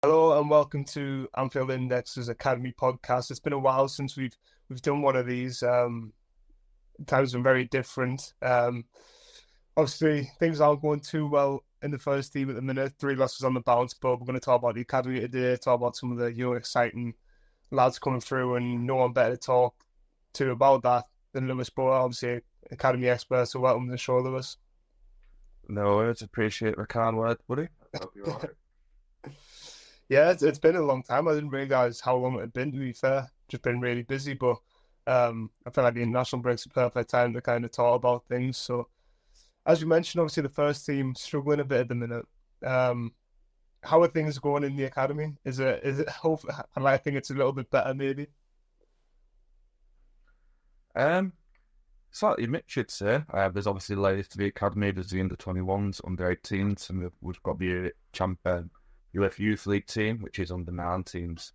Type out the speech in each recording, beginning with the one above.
Hello and welcome to Anfield Index's Academy podcast. It's been a while since we've done one of these. Times been very different. Obviously things aren't going too well in the first team at the minute. 3 losses on the bounce, but we're going to talk about the academy today. Talk about some of the young, exciting lads coming through, and no one better to talk to about that than Lewis Bower, obviously academy expert. So welcome to the show, Lewis. No words, appreciate the kind word, buddy. I hope you're alright. Yeah, it's been a long time. I didn't realize how long it had been, to be fair. Just been really busy, but I feel like the international break's a perfect time to kind of talk about things. So, as you mentioned, obviously the first team struggling a bit at the minute. Um, how are things going in the academy? Is it hope? And I think it's a little bit better, maybe. Um, Slightly mixed, you'd say. There's obviously layers to the academy. There's the under-21s, under-18s, and we've got the champion UEFA Youth League team, which is under-19s.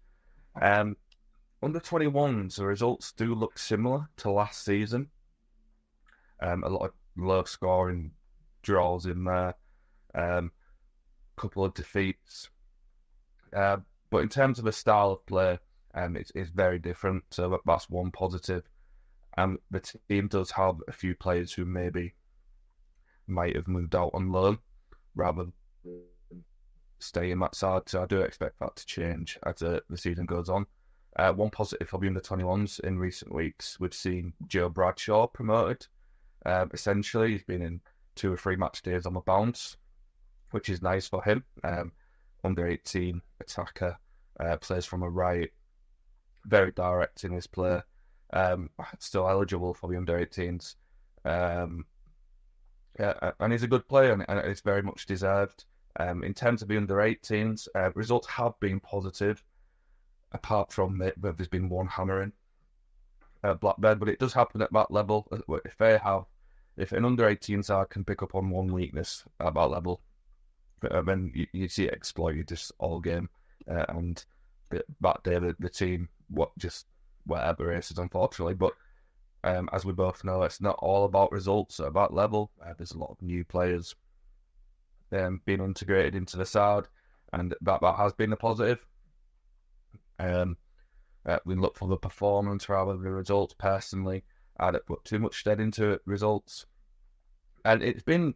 Under-21s, the results do look similar to last season. A lot of low-scoring draws in there, couple of defeats. But in terms of the style of play, it's very different. So that's one positive. The team does have a few players who maybe might have moved out on loan rather than stay in that side. So I do expect that to change as the season goes on. One positive for the under-21s in recent weeks, we've seen Joe Bradshaw promoted. Essentially, he's been in 2 or 3 match days on the bounce, which is nice for him. Under-18 attacker, plays from a right, very direct in his play. Still eligible for the under-18s. And he's a good player, and it's very much deserved. In terms of the under-18s, results have been positive, apart from there's been one hammering at Blackburn, but it does happen at that level. If an under-18 side can pick up on one weakness at that level, then you see it exploited just all game. And that day, the team, whatever races, unfortunately. But as we both know, it's not all about results at that level. There's a lot of new players being integrated into the side, and that has been a positive. We look for the performance rather than the results. Personally, I don't put too much stead into results, and it's been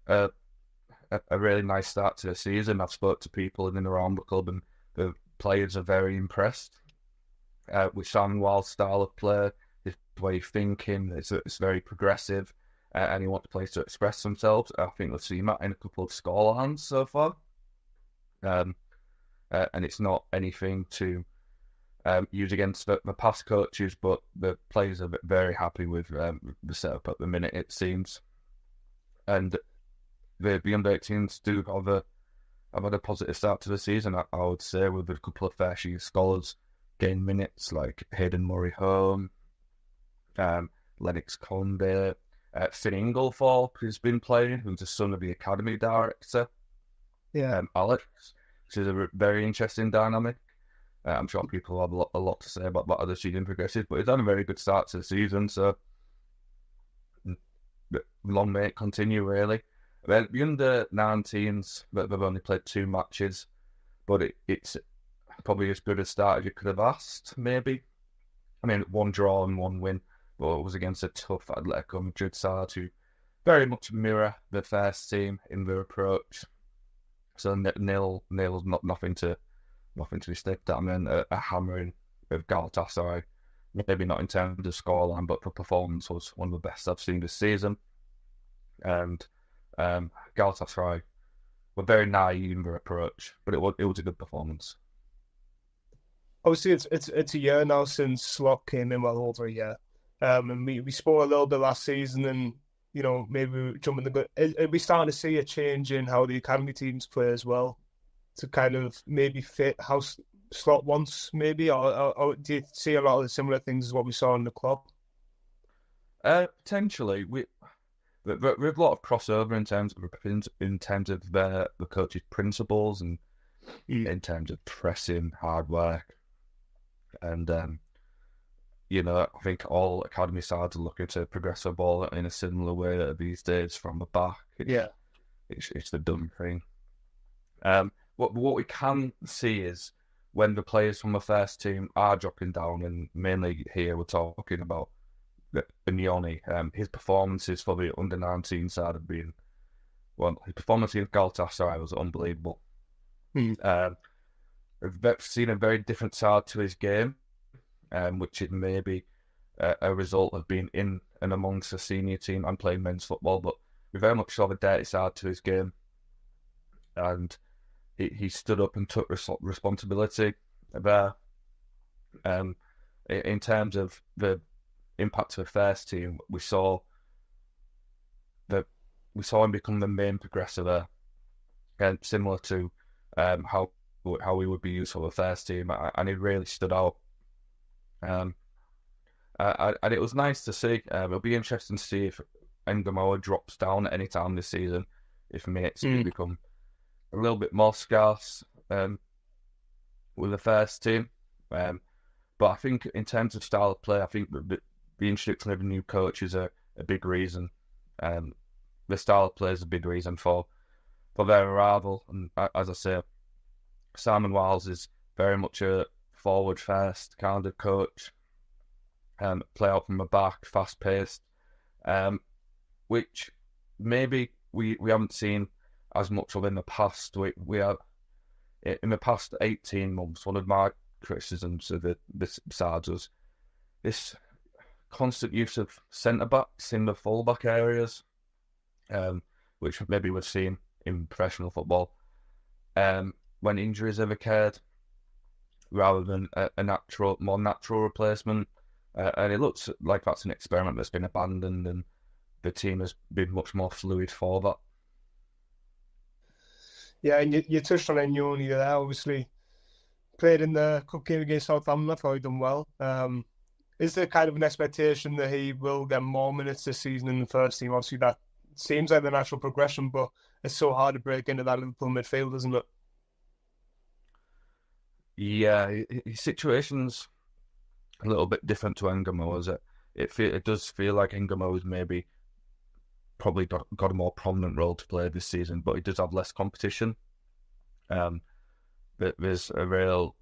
a really nice start to the season. I've spoke to people in and around the club, and the players are very impressed with Sandwell's style of play, his way of thinking. It's very progressive, and he wants players to express themselves. I think we've seen that in a couple of scorelines so far. And it's not anything to use against the past coaches, but the players are very happy with the setup at the minute, it seems. And the under-18s do have had a positive start to the season, I would say, with a couple of fair share scholars gain minutes like Hayden Murray-Home, Lennox Conde, Finn Inglethorpe, who's been playing, who's the son of the academy director, Alex, which is a very interesting dynamic. I'm sure people have a lot to say about that as the season progresses, but it's done a very good start to the season, so long may it continue, really. Then the under-19s, they've only played 2 matches, but it's probably as good a start as you could have asked, maybe. I mean, 1 draw and 1 win, but it was against a tough Atletico Madrid side who very much mirror the first team in their approach. So nil's nothing to be sniffed at. I mean, a hammering of Galatasaray, maybe not in terms of scoreline, but the performance was one of the best I've seen this season. And Galatasaray were very naive in their approach, but it was a good performance. Obviously, it's a year now since Slot came in, well over a year. And we spoke a little bit last season, and maybe we jump in the good. Are we starting to see a change in how the academy teams play as well, to kind of maybe fit how Slot wants, maybe, or do you see a lot of the similar things as what we saw in the club? Potentially, we have a lot of crossover in terms of the coach's principles and in terms of pressing, hard work, and I think all academy sides are looking to progress the ball in a similar way these days from the back. It's the done thing. what we can see is when the players from the first team are dropping down, and mainly here we're talking about Nioni, his performances for the under-19 side have been, well, his performance against Galatasaray was unbelievable. I've seen a very different side to his game, which it may be a result of being in and amongst a senior team and playing men's football, but we very much saw the dirty side to his game, and he stood up and took responsibility there. In terms of the impact of the first team, we saw him become the main progressor there, and similar to how he would be used for the first team, and he really stood out. And it was nice to see. It'll be interesting to see if Ngamoa drops down at any time this season, if minutes become a little bit more scarce with the first team. But I think in terms of style of play, I think the introduction of a new coach is a big reason. The style of play is a big reason for their arrival. And as I say, Simon Wiles is very much a forward-first kind of coach. Play out from the back, fast-paced, which maybe we haven't seen as much of in the past. We have, in the past 18 months, one of my criticisms of this side was this constant use of centre-backs in the full-back areas, which maybe we've seen in professional football, when injuries have occurred, rather than a more natural replacement. And it looks like that's an experiment that's been abandoned, and the team has been much more fluid for that. Yeah, and you touched on Enyoni there, obviously. Played in the cup game against Southampton, I thought he done well. Is there kind of an expectation that he will get more minutes this season in the first team? Obviously, that seems like the natural progression, but it's so hard to break into that Liverpool midfield, isn't it? Yeah, his situation's a little bit different to Ngamoa's. It does feel like Ngamoa's maybe probably got a more prominent role to play this season, but he does have less competition. But there's a real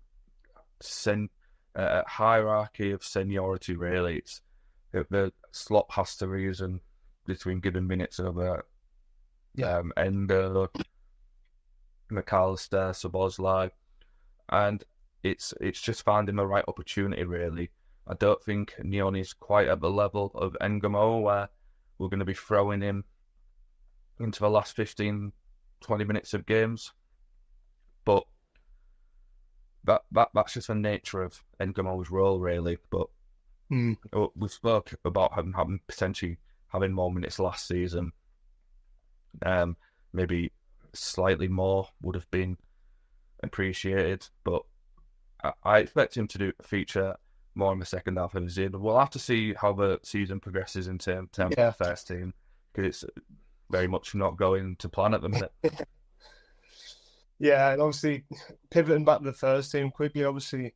hierarchy of seniority, really. It's the Slot has to reason between giving minutes over Endo, McAllister, Szoboszlai, and it's just finding the right opportunity, really. I don't think Nioni's quite at the level of Ngamoa, where we're going to be throwing him into the last 15, 20 minutes of games. But that's just the nature of Ngamoa's role, really. But we spoke about him potentially having more minutes last season. Maybe slightly more would have been appreciated, but I expect him to feature more in the second half of the season. We'll have to see how the season progresses in terms of the first team, because it's very much not going to plan at the minute. Yeah, and obviously pivoting back to the first team quickly, obviously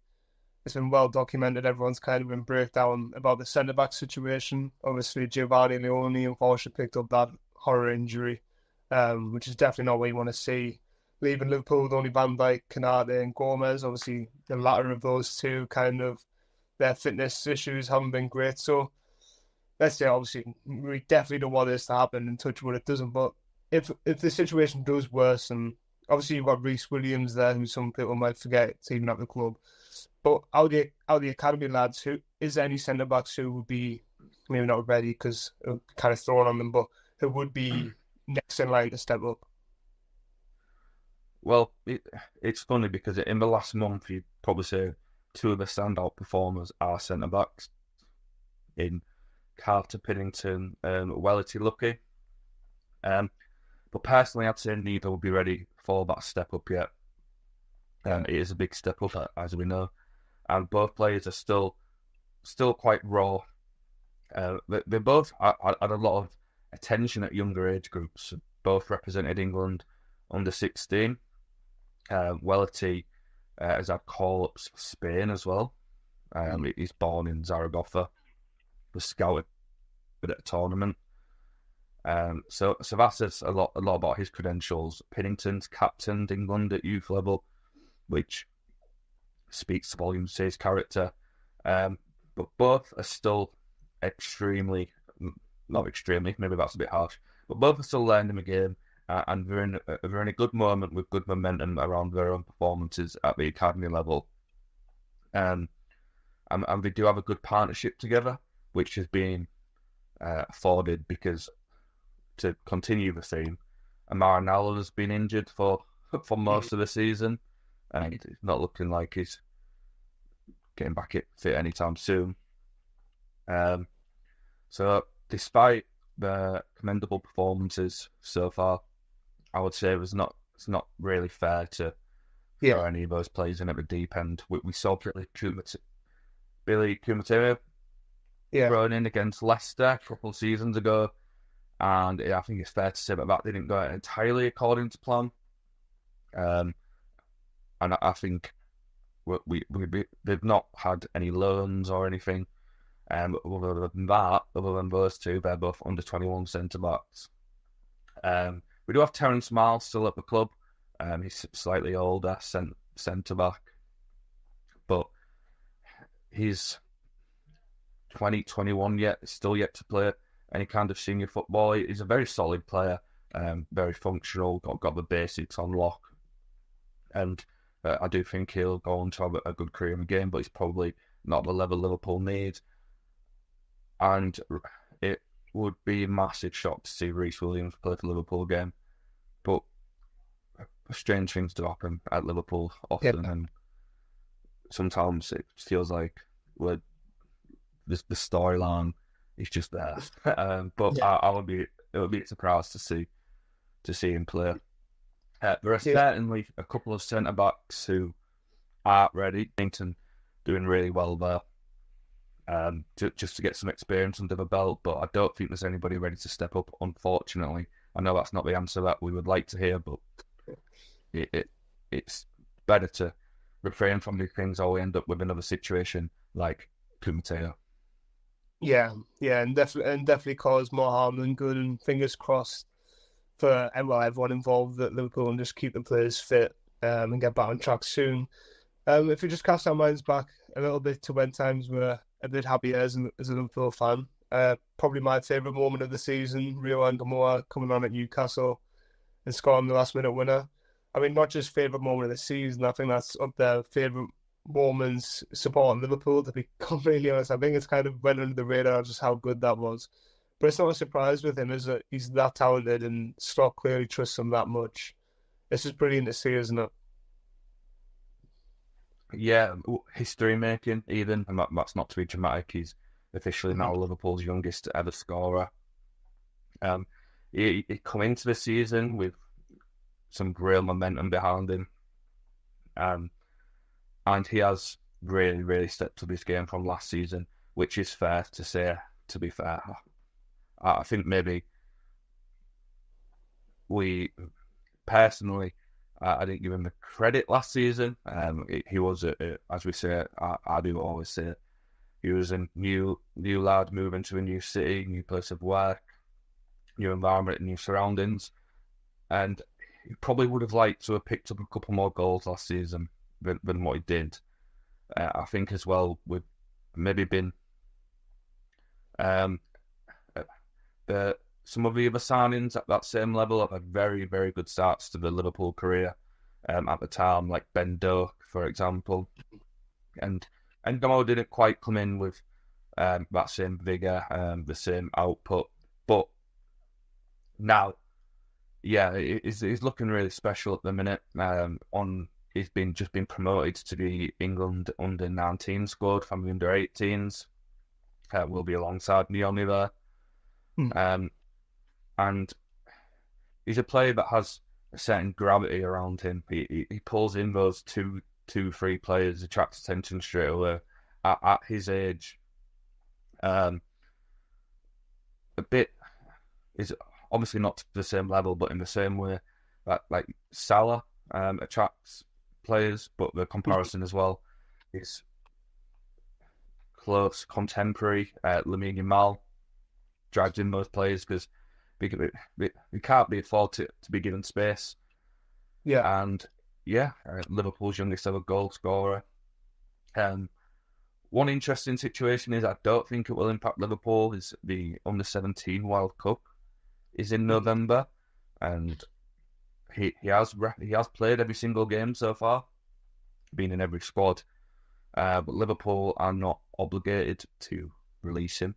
it's been well documented. Everyone's kind of been breakdown about the centre-back situation. Obviously Giovanni Leone unfortunately picked up that horror injury, which is definitely not what you want to see. Leaving Liverpool with only Van Dijk, Canate and Gomez. Obviously the latter of those two, kind of their fitness issues haven't been great. So let's say obviously we definitely don't want this to happen, and touch wood it doesn't. But if the situation does worsen, obviously you've got Reece Williams there, who some people might forget it's even at the club. But out of the academy lads, who is there any centre backs who would be maybe not ready because kind of thrown on them, but who would be next in line to step up? Well, it's funny because in the last month, you'd probably say two of the standout performers are centre backs in Carter Pinnington and Wellity Lucky. But personally, I'd say neither will be ready for that step up yet. It is a big step up, as we know, and both players are still quite raw. They both had a lot of attention at younger age groups. Both represented England under 16. Wellity has had call-ups for Spain as well. He's born in Zaragoza, was scouted at a tournament. So that says a lot about his credentials. Pinnington's captained England at youth level, which speaks volumes to his character. But both are still not extremely, maybe that's a bit harsh, but both are still learning the game, and they're in a good moment with good momentum around their own performances at the academy level. And they do have a good partnership together, which has been afforded because, to continue the theme, Amara Nalla has been injured for most of the season, and it's not looking like he's getting back fit anytime soon. So despite the commendable performances so far, I would say it's not really fair to throw any of those players in at the deep end. We saw Billy Kumatera thrown in against Leicester a couple of seasons ago, and I think it's fair to say that didn't go entirely according to plan. And I think they've not had any loans or anything. Other than those two, they're both under 21 centre backs. We do have Terence Miles still at the club. He's slightly older centre back, but he's 21 still yet to play any kind of senior football. He's a very solid player, very functional, got the basics on lock, and I do think he'll go on to have a good career in the game, but he's probably not the level Liverpool need. And it would be a massive shock to see Reece Williams play for Liverpool again. But strange things do happen at Liverpool often, and sometimes it feels like the storyline is just there. But I would be surprised to see him play. There are certainly a couple of centre backs who are ready. Pinnington doing really well there. Just to get some experience under the belt, but I don't think there's anybody ready to step up, unfortunately. I know that's not the answer that we would like to hear, but it's better to refrain from these things, or we end up with another situation like Kumateo. Yeah, and definitely cause more harm than good, and fingers crossed for everyone involved that Liverpool and just keep the players fit and get back on track soon. If we just cast our minds back a little bit to when times were a bit happier as a Liverpool fan, probably my favourite moment of the season, Rio Angamoa coming on at Newcastle and scoring the last-minute winner. I mean, not just favourite moment of the season, I think that's up there, favourite moments supporting Liverpool, to be completely honest. I think it's kind of went under the radar just how good that was. But it's not a surprise with him, is it? He's that talented, and Slot clearly trusts him that much. It's just brilliant to see, isn't it? Yeah, history making even, and that's not to be dramatic. He's officially now Liverpool's youngest ever scorer. He come into the season with some real momentum behind him, and he has really, really stepped up his game from last season, which is fair to say. To be fair, I think maybe we personally, I didn't give him the credit last season. He was, as we say, I do always say, he was a new lad moving to a new city, new place of work, new environment, new surroundings, and he probably would have liked to have picked up a couple more goals last season than what he did. I think as well, we've maybe been some of the other signings at that same level have had very, very good starts to the Liverpool career at the time, like Ben Doak, for example. And Gamo didn't quite come in with that same vigour, the same output. But now, he's looking really special at the minute. He's just been promoted to the England under-19 squad from the under-18s. Will be alongside Nioni there. And he's a player that has a certain gravity around him. He pulls in those two, 3 players, attracts attention straight away. At his age, a bit is obviously not to the same level, but in the same way that like Salah attracts players, but the comparison as well is close contemporary. Lamine Yamal drags in those players because we can't be afford to be given space. Yeah. And yeah, Liverpool's youngest ever goal scorer. One interesting situation is I don't think it will impact Liverpool is the Under-17 World Cup is in November, and he has played every single game so far, been in every squad. But Liverpool are not obligated to release him.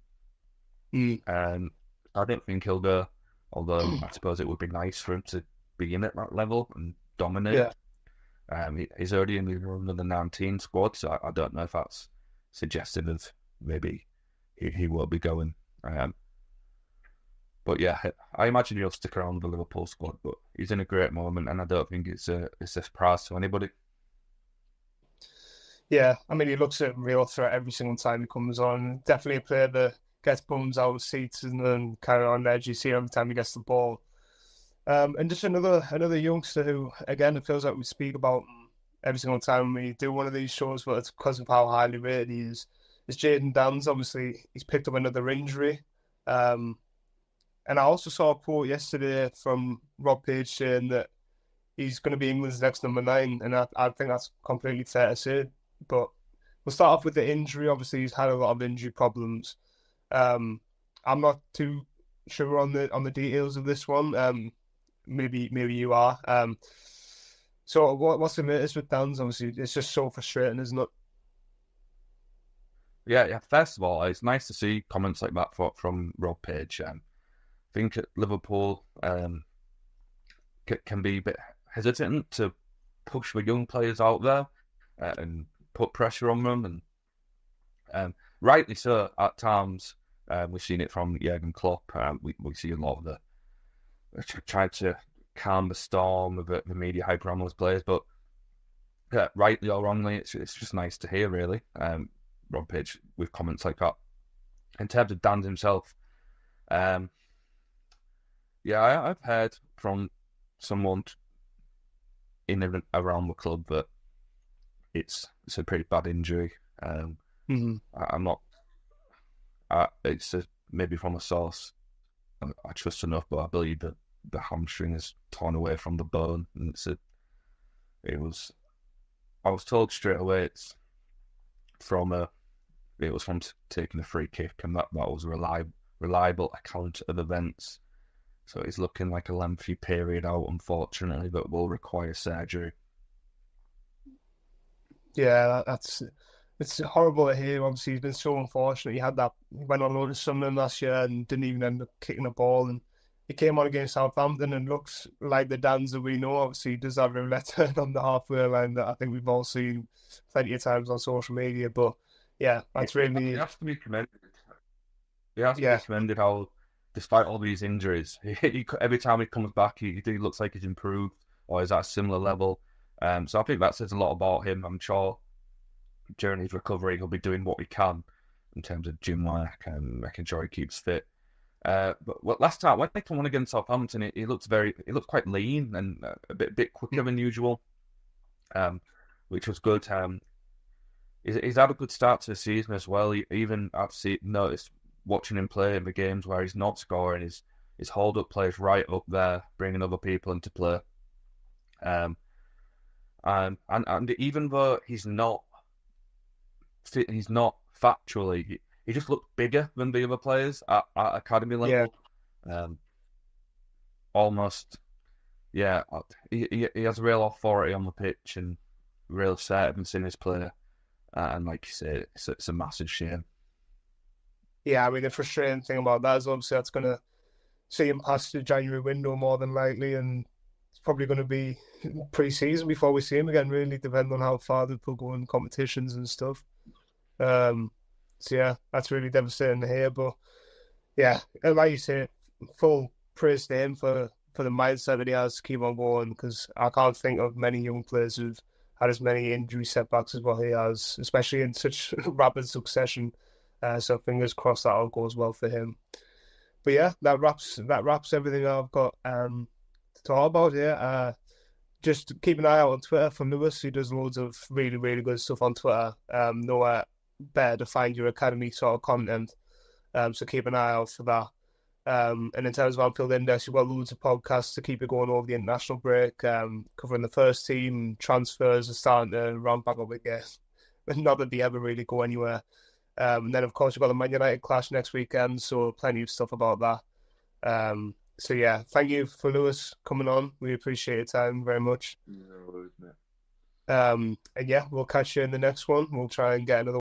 I don't think he'll go, although I suppose it would be nice for him to be in at that level and dominate. Yeah. He's already in the Under-19 squad, so I don't know if that's suggestive of maybe he won't be going. But yeah, I imagine he'll stick around the Liverpool squad, but he's in a great moment, and I don't think it's a surprise to anybody. Yeah, I mean, he looks at real threat every single time he comes on. Definitely a player that gets bums out of seats and then kind of on edge. You see every time he gets the ball. And just another youngster who, again, it feels like we speak about every single time we do one of these shows, but it's because of how highly rated he is Jayden Danns. Obviously, he's picked up another injury. And I also saw a quote yesterday from Rob Page saying that he's going to be England's next number 9, and I think that's completely fair to say. But we'll start off with the injury. Obviously, he's had a lot of injury problems. I'm not too sure on the details of this one. Maybe you are. So what's the latest with Danns? Obviously, it's just so frustrating, isn't it? Yeah. First of all, it's nice to see comments like that from Rob Page. I think Liverpool can be a bit hesitant to push the young players out there and put pressure on them, and rightly so at times. We've seen it from Jurgen Klopp. We see a lot of the trying to calm the storm of the media hype around those players, but rightly or wrongly, it's just nice to hear, really. Rob Page with comments like that. In terms of Danns himself, I've heard from someone in and around the club that it's a pretty bad injury. I'm not. It's maybe from a source I trust enough, but I believe that the hamstring is torn away from the bone, and I was told straight away it was from taking a free kick, and that was a reliable account of events. So it's looking like a lengthy period out, unfortunately, that will require surgery. Yeah, it's horrible to hear. Obviously, he's been so unfortunate. He went on loan to Sunderland last year and didn't even end up kicking a ball. And he came on against Southampton and looks like the Danns that we know. Obviously, he does have a red turn on the halfway line that I think we've all seen plenty of times on social media. But yeah, that's really. He has to be commended. He has to be commended how, despite all these injuries, every time he comes back, he looks like he's improved or is at a similar level. So I think that says a lot about him. I'm sure during his recovery, he'll be doing what he can in terms of gym work and making sure he keeps fit. But last time when they come on against Southampton, he looked quite lean and a bit quicker than usual, which was good. He's had a good start to the season as well. I've noticed watching him play in the games where he's not scoring, his hold up play is right up there, bringing other people into play. And even though he's not factually, he just looked bigger than the other players at academy level. Yeah. Almost, yeah. He has real authority on the pitch and real assertiveness in his play. And like you say, it's a massive shame. Yeah, I mean, the frustrating thing about that is obviously that's going to see him past the January window more than likely, and it's probably going to be pre-season before we see him again, really, depending on how far they will go in competitions and stuff. So yeah, that's really devastating to hear. But yeah, like you say, full praise to him for the mindset that he has to keep on going, because I can't think of many young players who've had as many injury setbacks as what he has, especially in such rapid succession. So fingers crossed that all goes well for him. But yeah, that wraps everything I've got to talk about here. Just keep an eye out on Twitter for Lewis. He does loads of really, really good stuff on Twitter. Nowhere better to find your academy sort of content. So keep an eye out for that. And in terms of Anfield Index, you've got loads of podcasts to keep it going over the international break, covering the first team. Transfers are starting to ramp back up again, but not that they ever really go anywhere. And then, of course, we've got the Man United clash next weekend, so plenty of stuff about that. So, yeah, thank you for Lewis coming on. We appreciate your time very much. No worries, mate. And yeah, we'll catch you in the next one. We'll try and get another